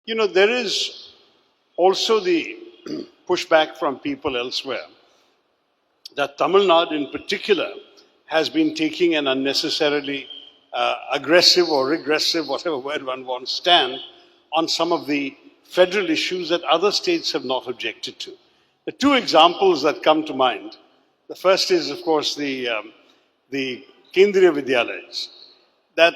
There is also the pushback from people elsewhere that Tamil Nadu in particular has been taking an unnecessarily aggressive or regressive, whatever word one wants, stand on some of the federal issues that other states have not objected to. The two examples that come to mind, the first is, of course, the Kendriya Vidyalayas, that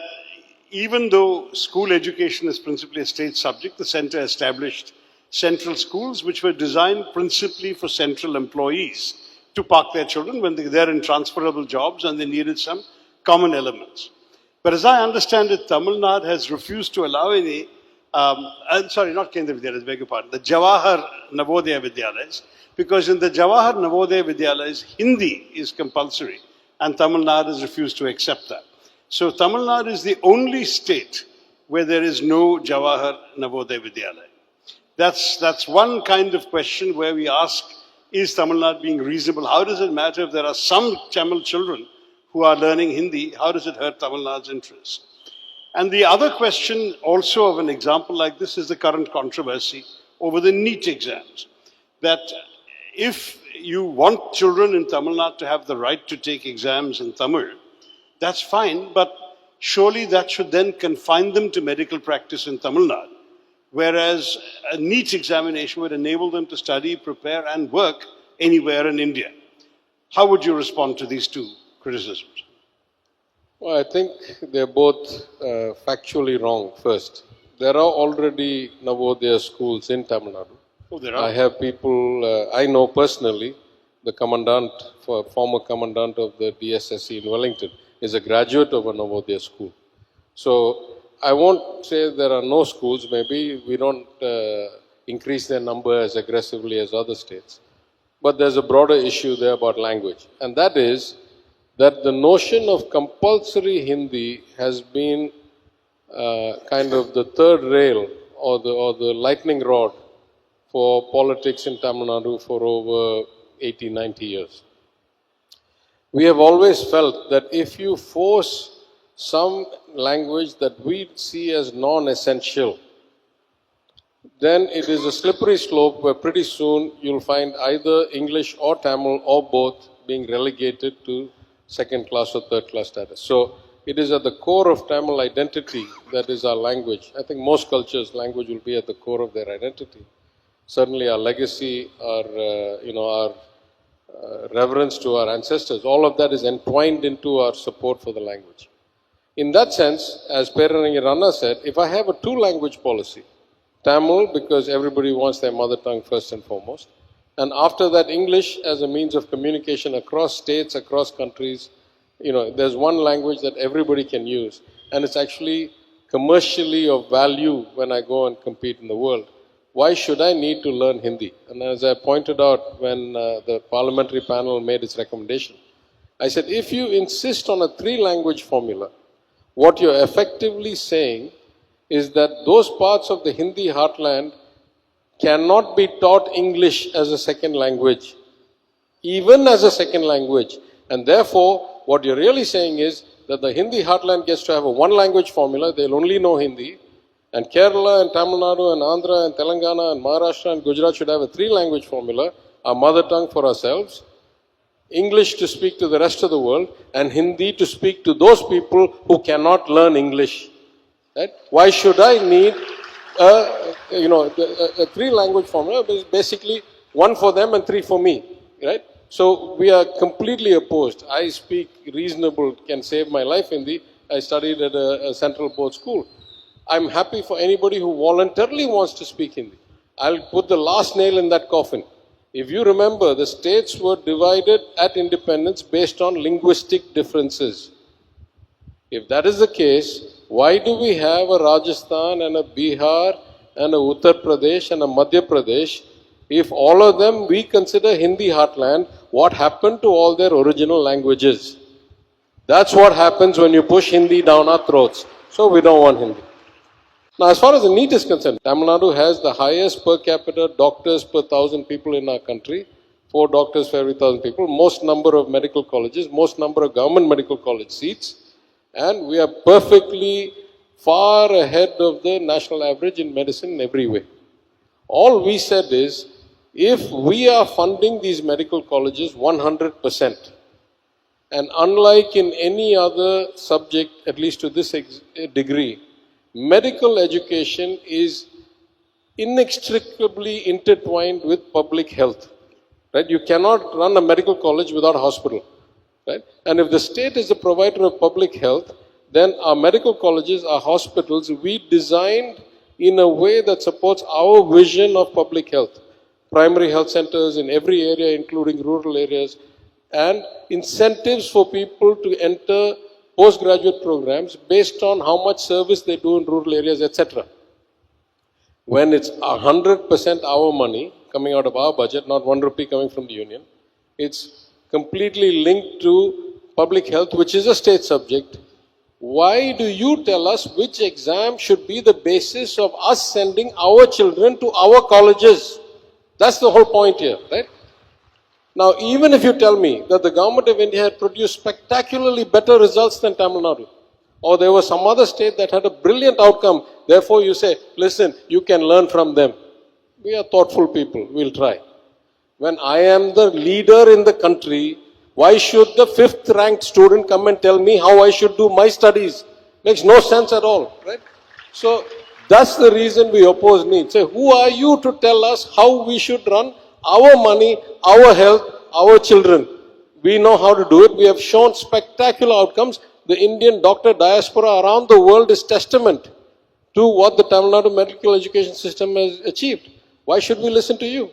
even though school education is principally a state subject, the center established central schools which were designed principally for central employees to park their children when they're in transferable jobs and they needed some common elements. But as I understand it, Tamil Nadu has refused to allow any, sorry, not Kendriya Vidyalayas, beg your pardon, the Jawahar Navodaya Vidyalayas, because in the Jawahar Navodaya Vidyalayas, Hindi is compulsory and Tamil Nadu has refused to accept that. So Tamil Nadu is the only state where there is no Jawahar Navodaya Vidyalaya. That's one kind of question where we ask, is Tamil Nadu being reasonable? How does it matter if there are some Tamil children who are learning Hindi? How does it hurt Tamil Nadu's interests? And the other question also of an example like this is the current controversy over the NEET exams. That if you want children in Tamil Nadu to have the right to take exams in Tamil, that's fine, but surely that should then confine them to medical practice in Tamil Nadu, whereas a NEET examination would enable them to study, prepare, and work anywhere in India. How would you respond to these two criticisms? Well, I think they're both factually wrong. First, there are already Navodaya schools in Tamil Nadu. Oh, there are. I have people, I know personally, the former commandant of the DSSC in Wellington is a graduate of a Navodaya school. So I won't say there are no schools. Maybe we don't increase their number as aggressively as other states. But there's a broader issue there about language. And that is that the notion of compulsory Hindi has been kind of the third rail or the lightning rod for politics in Tamil Nadu for over 80, 90 years. We have always felt that if you force some language that we see as non-essential, then it is a slippery slope where pretty soon you'll find either English or Tamil or both being relegated to second class or third class status. So it is at the core of Tamil identity that is our language. I think most cultures' language will be at the core of their identity. Certainly our legacy, our reverence to our ancestors, all of that is entwined into our support for the language. In that sense, as Peranangi Ranna said, if I have a two-language policy, Tamil because everybody wants their mother tongue first and foremost, and after that English as a means of communication across states, across countries, there's one language that everybody can use, and it's actually commercially of value when I go and compete in the world. Why should I need to learn Hindi? And as I pointed out when the parliamentary panel made its recommendation, I said, if you insist on a three-language formula, what you're effectively saying is that those parts of the Hindi heartland cannot be taught English as a second language, even as a second language. And therefore, what you're really saying is that the Hindi heartland gets to have a one-language formula, they'll only know Hindi, and Kerala and Tamil Nadu and Andhra and Telangana and Maharashtra and Gujarat should have a three-language formula, our mother tongue for ourselves, English to speak to the rest of the world, and Hindi to speak to those people who cannot learn English. Right? Why should I need a three-language formula? Basically, one for them and three for me. Right? So we are completely opposed. I speak reasonable, can save my life Hindi. I studied at a central board school. I'm happy for anybody who voluntarily wants to speak Hindi. I'll put the last nail in that coffin. If you remember, the states were divided at independence based on linguistic differences. If that is the case, why do we have a Rajasthan and a Bihar and a Uttar Pradesh and a Madhya Pradesh? If all of them we consider Hindi heartland, what happened to all their original languages? That's what happens when you push Hindi down our throats. So we don't want Hindi. Now, as far as the NEET is concerned, Tamil Nadu has the highest per capita doctors per 1,000 people in our country, 4 doctors for every 1,000 people, most number of medical colleges, most number of government medical college seats, and we are perfectly far ahead of the national average in medicine in every way. All we said is, if we are funding these medical colleges 100%, and unlike in any other subject, at least to this degree, medical education is inextricably intertwined with public health. Right? You cannot run a medical college without a hospital. Right? And if the state is the provider of public health, then our medical colleges, our hospitals, we designed in a way that supports our vision of public health. Primary health centers in every area, including rural areas, and incentives for people to enter postgraduate programs based on how much service they do in rural areas, etc. When it's 100% our money coming out of our budget, not 1 rupee coming from the union, it's completely linked to public health, which is a state subject. Why do you tell us which exam should be the basis of us sending our children to our colleges? That's the whole point here, right? Now, even if you tell me that the government of India had produced spectacularly better results than Tamil Nadu, or there was some other state that had a brilliant outcome, therefore you say, listen, you can learn from them. We are thoughtful people, we'll try. When I am the leader in the country, why should the 5th ranked student come and tell me how I should do my studies? Makes no sense at all, right? So that's the reason we oppose NEET. Say, who are you to tell us how we should run our money, our health, our children? We know how to do it. We have shown spectacular outcomes. The Indian doctor diaspora around the world is testament to what the Tamil Nadu medical education system has achieved. Why should we listen to you?